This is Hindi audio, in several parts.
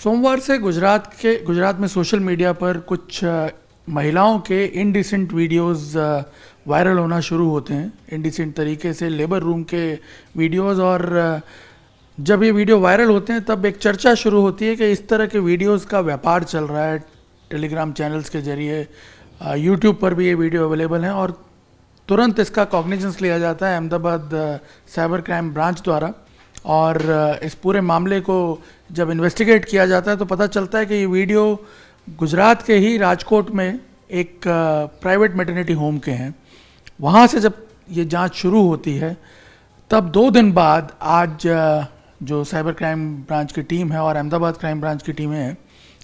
सोमवार से गुजरात में सोशल मीडिया पर कुछ महिलाओं के इनडिसेंट वीडियोस वायरल होना शुरू होते हैं। इनडिसेंट तरीके से लेबर रूम के वीडियोस, और जब ये वीडियो वायरल होते हैं तब एक चर्चा शुरू होती है कि इस तरह के वीडियोस का व्यापार चल रहा है टेलीग्राम चैनल्स के जरिए। यूट्यूब पर भी ये वीडियो अवेलेबल हैं और तुरंत इसका कॉग्निजेंस लिया जाता है अहमदाबाद साइबर क्राइम ब्रांच द्वारा। और इस पूरे मामले को जब इन्वेस्टिगेट किया जाता है तो पता चलता है कि ये वीडियो गुजरात के ही राजकोट में एक प्राइवेट मैटरनिटी होम के हैं। वहाँ से जब ये जांच शुरू होती है तब 2 दिन बाद आज जो साइबर क्राइम ब्रांच की टीम है और अहमदाबाद क्राइम ब्रांच की टीमें हैं,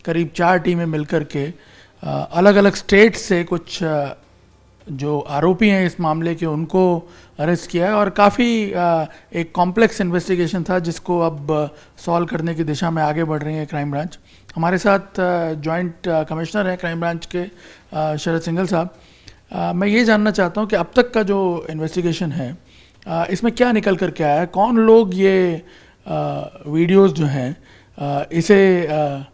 करीब 4 टीमें मिलकर के अलग अलग स्टेट से कुछ जो आरोपी हैं इस मामले के उनको अरेस्ट किया है। और काफ़ी एक कॉम्प्लेक्स इन्वेस्टिगेशन था जिसको अब सॉल्व करने की दिशा में आगे बढ़ रही है क्राइम ब्रांच। हमारे साथ जॉइंट कमिश्नर हैं क्राइम ब्रांच के शरद सिंघल साहब। मैं ये जानना चाहता हूँ कि अब तक का जो इन्वेस्टिगेशन है इसमें क्या निकल कर के आया है, कौन लोग ये वीडियोस जो हैं इसे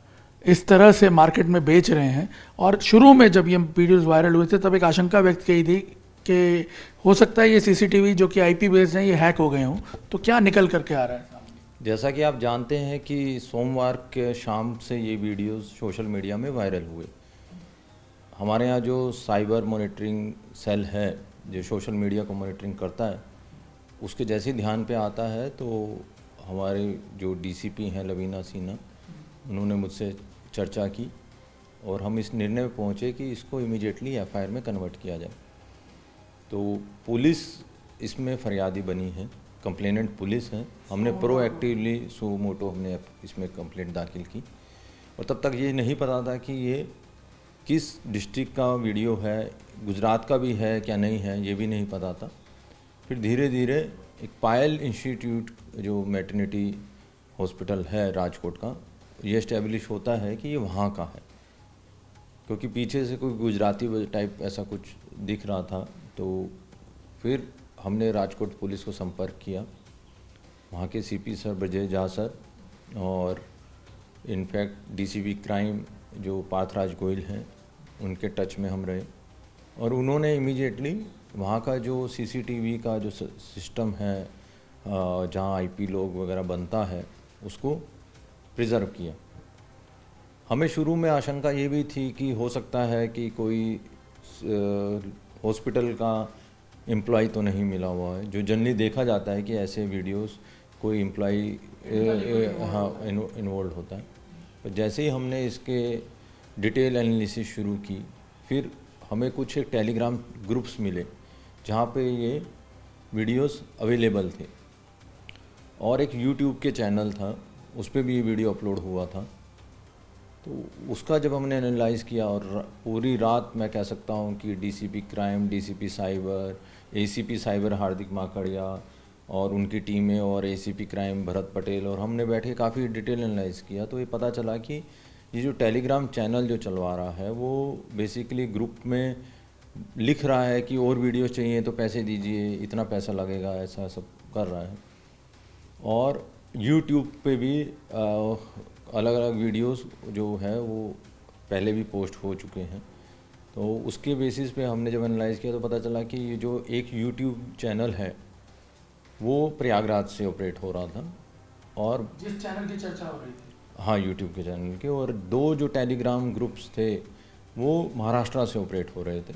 इस तरह से मार्केट में बेच रहे हैं। और शुरू में जब ये वीडियोस वायरल हुए थे तब एक आशंका व्यक्त की थी कि हो सकता है ये सीसीटीवी जो कि आईपी बेस्ड हैं ये हैक हो गए हों, तो क्या निकल करके आ रहा है? जैसा कि आप जानते हैं कि सोमवार के शाम से ये वीडियोस सोशल मीडिया में वायरल हुए। हमारे यहाँ जो साइबर मॉनिटरिंग सेल है जो सोशल मीडिया को मॉनिटरिंग करता है, उसके जैसे ध्यान पे आता है तो हमारे जो डीसीपी हैं लवीना सिन्हा, उन्होंने मुझसे चर्चा की और हम इस निर्णय में पहुँचे कि इसको इमीडिएटली एफआईआर में कन्वर्ट किया जाए। तो पुलिस इसमें फरियादी बनी है, कंप्लेनेंट पुलिस है। हमने प्रोएक्टिवली सो मोटो हमने इसमें कंप्लेंट दाखिल की और तब तक ये नहीं पता था कि ये किस डिस्ट्रिक्ट का वीडियो है, गुजरात का भी है क्या नहीं है ये भी नहीं पता था। फिर धीरे धीरे एक पायल इंस्टीट्यूट जो मैटरनिटी हॉस्पिटल है राजकोट का, ये इस्टेब्लिश होता है कि ये वहाँ का है, क्योंकि पीछे से कोई गुजराती टाइप ऐसा कुछ दिख रहा था। तो फिर हमने राजकोट पुलिस को संपर्क किया, वहाँ के CP sir Brajesh Jha sir और इनफैक्ट डीसीपी क्राइम जो पार्थराज गोयल हैं उनके टच में हम रहे और उन्होंने इमीडिएटली वहाँ का जो सीसीटीवी का जो सिस्टम है जहाँ आईपी लॉग वगैरह बनता है उसको प्रिजर्व किया। हमें शुरू में आशंका ये भी थी कि हो सकता है कि कोई हॉस्पिटल का एम्प्लॉय तो नहीं मिला हुआ है, जो जनरली देखा जाता है कि ऐसे वीडियोस कोई एम्प्लॉय इन्वॉल्व होता है। तो जैसे ही हमने इसके डिटेल एनालिसिस शुरू की, फिर हमें कुछ टेलीग्राम ग्रुप्स मिले जहाँ पे ये वीडियोस अवेलेबल थे और एक यूट्यूब के चैनल था उस पर भी ये वीडियो अपलोड हुआ था। तो उसका जब हमने एनालाइज़ किया और पूरी रात मैं कह सकता हूँ कि DCP crime, DCP cyber, ACP cyber Hardik Makadia और उनकी टीमें और एसीपी क्राइम भरत पटेल और हमने बैठे काफ़ी डिटेल एनालाइज़ किया। तो ये पता चला कि ये जो टेलीग्राम चैनल जो चलवा रहा है वो बेसिकली ग्रुप में लिख रहा है कि और वीडियो चाहिए तो पैसे दीजिए, इतना पैसा लगेगा, ऐसा सब कर रहा है। और यूट्यूब पे भी अलग अलग वीडियोस जो है वो पहले भी पोस्ट हो चुके हैं। तो उसके बेसिस पे हमने जब एनालाइज़ किया तो पता चला कि ये जो एक यूट्यूब चैनल है वो प्रयागराज से ऑपरेट हो रहा था और जिस चैनल की चर्चा हो रही थी, हाँ यूट्यूब के चैनल के, और 2 जो टेलीग्राम ग्रुप्स थे वो महाराष्ट्र से ऑपरेट हो रहे थे,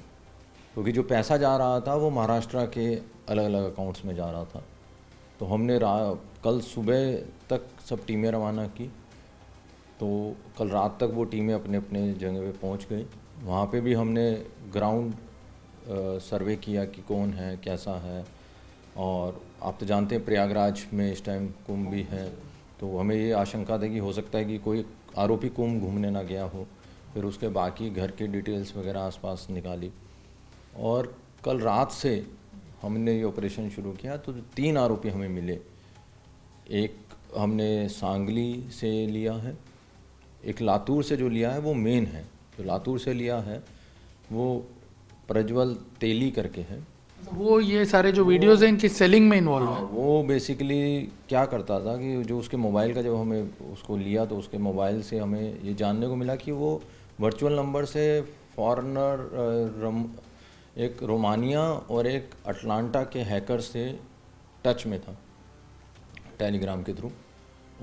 क्योंकि जो पैसा जा रहा था वो महाराष्ट्र के अलग अलग अकाउंट्स में जा रहा था। तो हमने कल सुबह तक सब टीमें रवाना की, तो कल रात तक वो टीमें अपने अपने जगह पे पहुंच गई। वहाँ पे भी हमने ग्राउंड सर्वे किया कि कौन है कैसा है। और आप तो जानते हैं प्रयागराज में इस टाइम कुंभ भी है, तो हमें ये आशंका थी कि हो सकता है कि कोई आरोपी कुंभ घूमने ना गया हो। फिर उसके बाकी घर के डिटेल्स वगैरह आसपास निकाली और कल रात से हमने ये ऑपरेशन शुरू किया। तो 3 आरोपी हमें मिले। एक हमने सांगली से लिया है, एक लातूर से जो लिया है वो मेन है, जो लातूर से लिया है वो प्रज्वल तेली करके है वो ये सारे जो वीडियोस हैं इनकी सेलिंग में इन्वॉल्व हाँ, है। वो बेसिकली क्या करता था कि जो उसके मोबाइल का, जब हमें उसको लिया तो उसके मोबाइल से हमें ये जानने को मिला कि वो वर्चुअल नंबर से फॉरेनर एक रोमानिया और एक अटलांटा के हैकर से टच में था टेलीग्राम के थ्रू,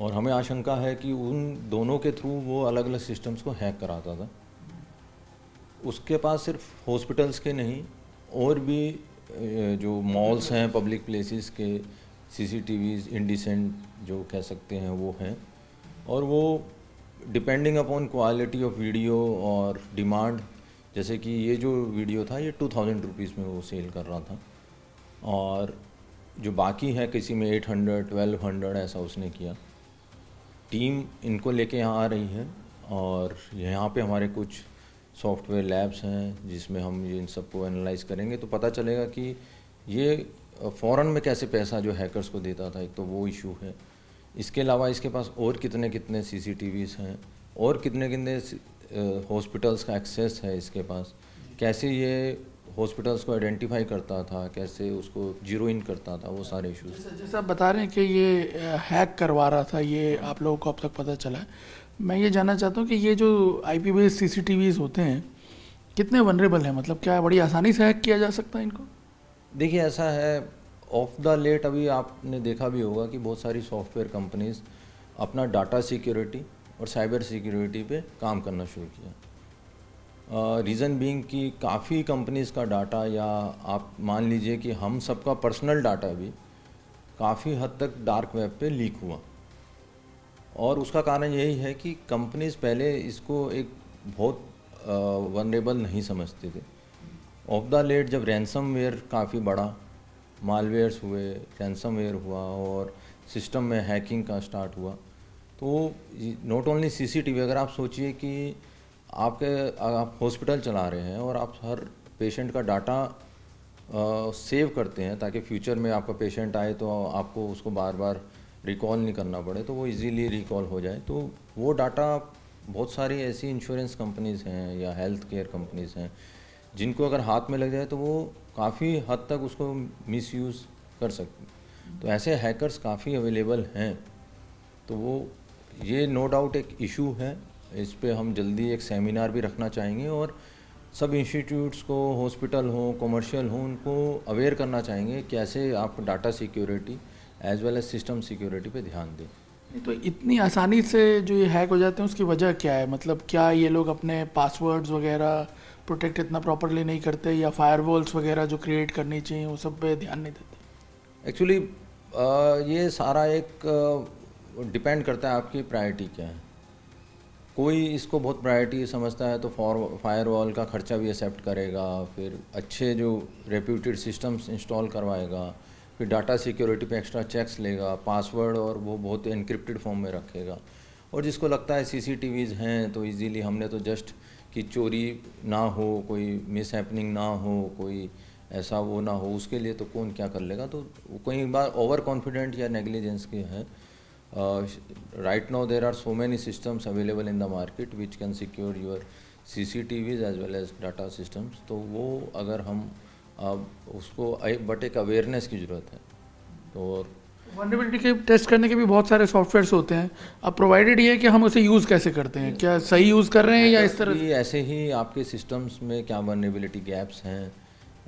और हमें आशंका है कि उन दोनों के थ्रू वो अलग अलग सिस्टम्स को हैक कराता था। उसके पास सिर्फ हॉस्पिटल्स के नहीं और भी जो मॉल्स हैं, पब्लिक प्लेसेस के सीसीटीवीज इंडिसेंट जो कह सकते हैं वो हैं, और वो depending upon quality of video और डिमांड, जैसे कि ये जो वीडियो था ये 2000 रुपीज़ में वो सेल कर रहा था, और जो बाकी है किसी में 800 1200 ऐसा उसने किया। टीम इनको लेके यहाँ आ रही है और यहाँ पे हमारे कुछ सॉफ्टवेयर लैब्स हैं जिसमें हम ये इन सबको एनालाइज करेंगे तो पता चलेगा कि ये फ़ौरन में कैसे पैसा जो हैकर्स को देता था, एक तो वो इशू है। इसके अलावा इसके पास और कितने कितने सीसीटीवीज़ हैं और कितने कितने हॉस्पिटल्स का एक्सेस है इसके पास, कैसे ये हॉस्पिटल्स को आइडेंटिफाई करता था, कैसे उसको जीरो इन करता था, वो सारे इश्यूज। जैसे आप बता रहे हैं कि ये हैक करवा रहा था, ये आप लोगों को अब तक पता चला है। मैं ये जानना चाहता हूँ कि ये जो आईपी बेस्ड सीसीटीवीज होते हैं कितने वनरेबल हैं, मतलब क्या बड़ी आसानी से हैक किया जा सकता है इनको? देखिए ऐसा है, ऑफ द लेट अभी आपने देखा भी होगा कि बहुत सारी सॉफ्टवेयर कंपनीज अपना डाटा सिक्योरिटी और साइबर सिक्योरिटी पे काम करना शुरू किया। रीज़न बीइंग कि काफ़ी कंपनीज़ का डाटा, या आप मान लीजिए कि हम सबका पर्सनल डाटा भी काफ़ी हद तक डार्क वेब पे लीक हुआ, और उसका कारण यही है कि कंपनीज पहले इसको एक बहुत वनरेबल नहीं समझते थे। ऑफ द लेट जब रैंसमवेयर काफ़ी बड़ा, मालवेयर्स हुए, रैंसमवेयर हुआ और सिस्टम में हैकिंग का स्टार्ट हुआ, तो नॉट ओनली सीसीटीवी, अगर आप सोचिए कि आप हॉस्पिटल चला रहे हैं और आप हर पेशेंट का डाटा सेव करते हैं ताकि फ्यूचर में आपका पेशेंट आए तो आपको उसको बार बार रिकॉल नहीं करना पड़े, तो वो इजीली रिकॉल हो जाए। तो वो डाटा बहुत सारी ऐसी इंश्योरेंस कंपनीज़ हैं या हेल्थ केयर कंपनीज़ हैं जिनको अगर हाथ में लग जाए तो वो काफ़ी हद तक उसको मिसयूज़ कर सकते हैं। तो ऐसे हैकर्स काफ़ी अवेलेबल हैं, तो वो ये नो डाउट एक इशू है। इस पे हम जल्दी एक सेमिनार भी रखना चाहेंगे और सब इंस्टीट्यूट्स को, हॉस्पिटल हो, कमर्शियल हो, उनको अवेयर करना चाहेंगे कैसे आप data security as well as system security पे ध्यान दें। नहीं तो इतनी आसानी से जो ये हैक हो जाते हैं उसकी वजह क्या है? मतलब क्या ये लोग अपने पासवर्ड्स वगैरह प्रोटेक्ट इतना प्रॉपरली नहीं करते, या फायरवॉल्स वगैरह जो क्रिएट करनी चाहिए वो सब पे ध्यान नहीं देते? एक्चुअली ये सारा एक डिपेंड करता है आपकी प्रायोरिटी क्या है। कोई इसको बहुत प्रायोरिटी समझता है तो फायरवॉल का खर्चा भी एक्सेप्ट करेगा, फिर अच्छे जो रेप्यूटेड सिस्टम्स इंस्टॉल करवाएगा, फिर डाटा सिक्योरिटी पे एक्स्ट्रा चेक्स लेगा, पासवर्ड और वो बहुत एनक्रिप्टेड फॉर्म में रखेगा, और जिसको लगता है सीसीटीवीज़ हैं तो इजीली हमने तो जस्ट कि चोरी ना हो, कोई मिस हैपनिंग ना हो, कोई ऐसा वो ना हो, उसके लिए तो कौन क्या कर लेगा। तो कोई बार ओवर कॉन्फिडेंट या नेग्लिजेंस के हैं। Right now there are so many systems available in the market which can secure your CCTVs as well as data systems. तो वो अगर हम उसको बट एक अवेयरनेस की ज़रूरत है। तो वनरेबिलिटी के टेस्ट करने के भी बहुत सारे सॉफ्टवेयर्स होते हैं, अब प्रोवाइडेड ये है कि हम उसे यूज़ कैसे करते हैं, क्या सही यूज़ कर रहे हैं या इस तरह से? ऐसे ही आपके सिस्टम्स में क्या वनरेबिलिटी गैप्स हैं,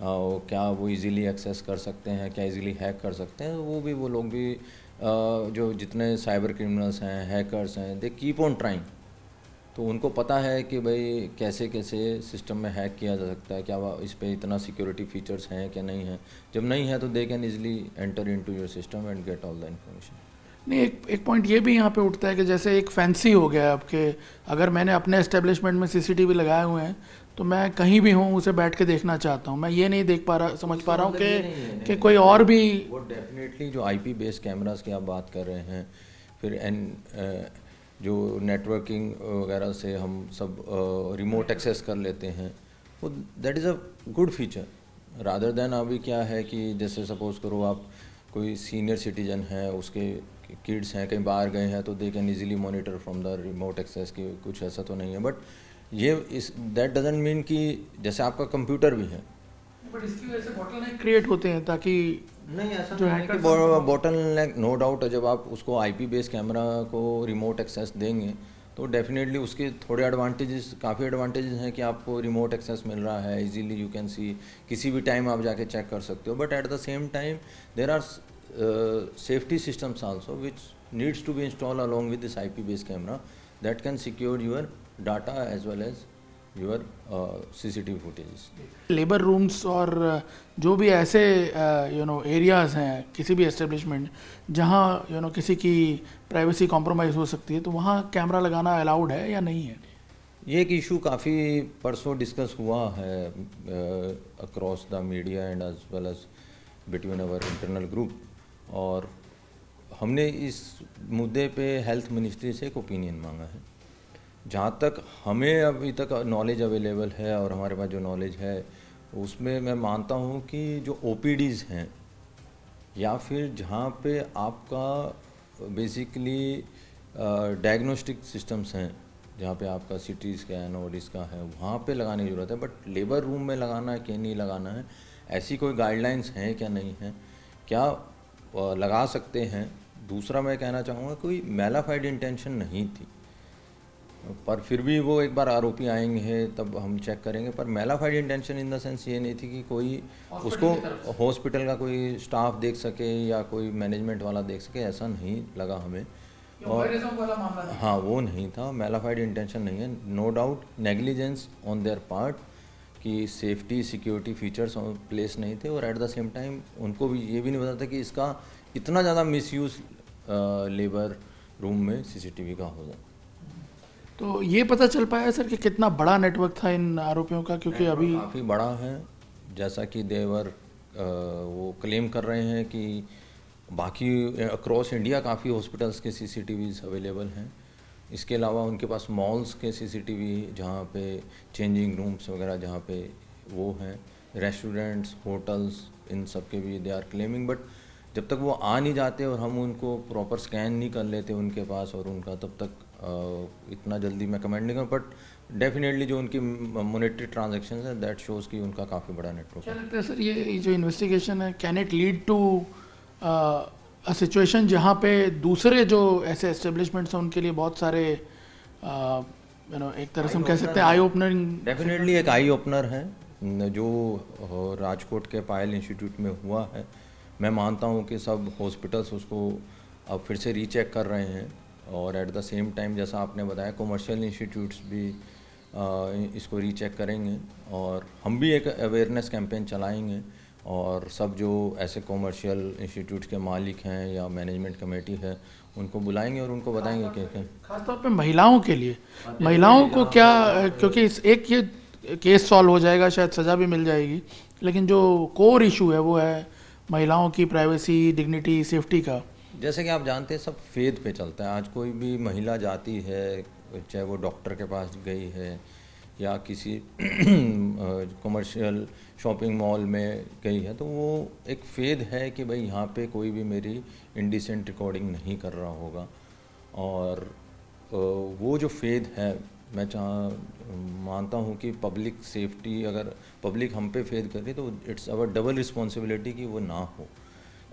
क्या वो इजीली एक्सेस कर सकते हैं, क्या इजीली हैक कर सकते हैं, वो भी वो लोग भी जो जितने साइबर क्रिमिनल्स हैं, हैकर्स हैं, दे कीप ऑन ट्राइंग। तो उनको पता है कि भाई कैसे कैसे सिस्टम में हैक किया जा सकता है, क्या इस पे इतना सिक्योरिटी फीचर्स हैं क्या नहीं है। जब नहीं है तो they can easily enter into your system and get all the information. नहीं, एक पॉइंट ये भी यहाँ पे उठता है कि जैसे एक फैंसी हो गया है आपके, अगर मैंने अपने एस्टेब्लिशमेंट में सीसीटीवी लगाए हुए हैं तो मैं कहीं भी हूँ उसे बैठ के देखना चाहता हूँ, मैं ये नहीं देख पा रहा, समझ पा रहा हूँ कि कोई और भी। वो डेफिनेटली जो आईपी बेस्ड कैमरास की आप बात कर रहे हैं, फिर जो नेटवर्किंग वगैरह से हम सब रिमोट एक्सेस कर लेते हैं, वो that is a good feature rather than अभी क्या है कि जैसे सपोज़ करो आप कोई सीनियर सिटीजन है, उसके किड्स हैं, कहीं बाहर गए हैं, तो they can easily monitor from the remote access की, कुछ ऐसा तो नहीं है। बट ये इस दैट डजंट मीन कि जैसे आपका कंप्यूटर भी है, बट इसकी वजह से बॉटलनेक क्रिएट होते हैं ताकि नहीं, ऐसा जो नहीं है कि बॉटल नेक, नो डाउट जब आप उसको आईपी बेस कैमरा को रिमोट एक्सेस देंगे तो डेफिनेटली उसके थोड़े एडवांटेजेस, काफ़ी एडवांटेजेस हैं कि आपको रिमोट एक्सेस मिल रहा है, इजीली यू कैन सी, किसी भी टाइम आप जाके चेक कर सकते हो, but at the same time there are safety systems also which needs to be install along with this IP base camera that can secure your data as well as your CCTV footage. Labour rooms और जो भी ऐसे एरियाज़ हैं किसी भी एस्टेब्लिशमेंट जहाँ किसी की प्राइवेसी कॉम्प्रोमाइज़ हो सकती है, तो वहाँ कैमरा लगाना अलाउड है या नहीं है? ये एक इशू काफ़ी परसों डिस्कस हुआ है across the media and as well as between our internal group, और हमने इस मुद्दे पे हेल्थ मिनिस्ट्री से एक ओपिनियन मांगा है। जहाँ तक हमें अभी तक नॉलेज अवेलेबल है और हमारे पास जो नॉलेज है उसमें मैं मानता हूँ कि जो ओपीडीज़ हैं या फिर जहाँ पे आपका बेसिकली डायग्नोस्टिक सिस्टम्स हैं, जहाँ पे आपका सीटी स्कैन और इसका है, वहाँ पे लगाने की ज़रूरत है, बट लेबर रूम में लगाना है कि नहीं लगाना है, ऐसी कोई गाइडलाइंस हैं क्या, नहीं है क्या, लगा सकते हैं। दूसरा मैं कहना चाहूँगा कोई मेलाफाइड इंटेंशन नहीं थी, पर फिर भी वो एक बार आरोपी आएंगे तब हम चेक करेंगे, पर mala fide intention in the sense ये नहीं थी कि कोई उसको हॉस्पिटल का कोई स्टाफ देख सके या कोई मैनेजमेंट वाला देख सके, ऐसा नहीं लगा हमें। और हाँ, वो नहीं था, मेलाफाइड इंटेंशन नहीं है। No doubt negligence on their part कि सेफ्टी सिक्योरिटी फीचर्स प्लेस नहीं थे, और एट द सेम टाइम उनको भी ये भी नहीं पता था कि इसका इतना ज़्यादा मिसयूज़ लेबर रूम में सीसीटीवी का हो जाए। तो ये पता चल पाया सर कि कितना बड़ा नेटवर्क था इन आरोपियों का? क्योंकि अभी काफ़ी बड़ा है, जैसा कि देवर वो क्लेम कर रहे हैं कि बाकी अक्रॉस इंडिया काफ़ी हॉस्पिटल्स के सीसीटीवीज़ अवेलेबल हैं। इसके अलावा उनके पास मॉल्स के सीसीटीवी जहाँ पे चेंजिंग रूम्स वगैरह जहाँ पे वो हैं, रेस्टोरेंट्स, होटल्स, इन सब के भी दे आर क्लेमिंग, बट जब तक वो आ नहीं जाते और हम उनको प्रॉपर स्कैन नहीं कर लेते उनके पास और उनका, तब तक इतना जल्दी मैं कमेंट नहीं करूँ। बट डेफिनेटली जो उनकी मॉनेटरी ट्रांजैक्शंस है दैट शोज़ कि उनका काफ़ी बड़ा नेटवर्क क्या है। लगता है सर, ये जो इन्वेस्टिगेशन है can it lead to a situation जहाँ पे दूसरे जो ऐसे एस्टेब्लिशमेंट्स हैं उनके लिए बहुत सारे एक तरह से हम कह सकते हैं आई ओपनरिंग? डेफिनेटली एक आई ओपनर है जो राजकोट के पायल इंस्टीट्यूट में हुआ है। मैं मानता हूँ कि सब हॉस्पिटल्स उसको अब फिर से रीचेक कर रहे हैं, और एट द सेम टाइम जैसा आपने बताया कमर्शियल इंस्टीट्यूट्स भी इसको रीचेक करेंगे, और हम भी एक अवेयरनेस कैंपेन चलाएंगे, और सब जो ऐसे कमर्शियल इंस्टीट्यूट्स के मालिक हैं या मैनेजमेंट कमेटी है उनको बुलाएंगे और उनको बताएंगे कि खासतौर पे महिलाओं के लिए, महिलाओं को क्या, क्योंकि एक ये केस सॉल्व हो जाएगा, शायद सज़ा भी मिल जाएगी, लेकिन जो कोर इशू है वो है महिलाओं की प्राइवेसी, डिग्निटी, सेफ्टी का। जैसे कि आप जानते हैं सब फेद पे चलता है। आज कोई भी महिला जाती है, चाहे वो डॉक्टर के पास गई है या किसी कमर्शियल शॉपिंग मॉल में गई है, तो वो एक फेद है कि भाई यहाँ पे कोई भी मेरी इंडिसेंट रिकॉर्डिंग नहीं कर रहा होगा, और वो जो फेद है मैं मानता हूँ कि पब्लिक सेफ्टी, अगर पब्लिक हम पे फेद करे तो इट्स आवर डबल रिस्पॉन्सिबिलिटी कि वो ना हो।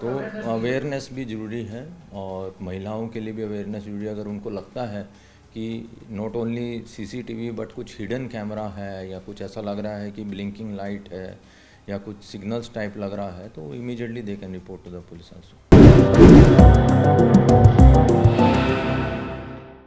तो अवेयरनेस भी ज़रूरी है, और महिलाओं के लिए भी अवेयरनेस ज़रूरी है। अगर उनको लगता है कि नॉट ओनली सीसीटीवी बट कुछ हिडन कैमरा है या कुछ ऐसा लग रहा है कि ब्लिंकिंग लाइट है या कुछ सिग्नल्स टाइप लग रहा है, तो immediately they can report to the police also.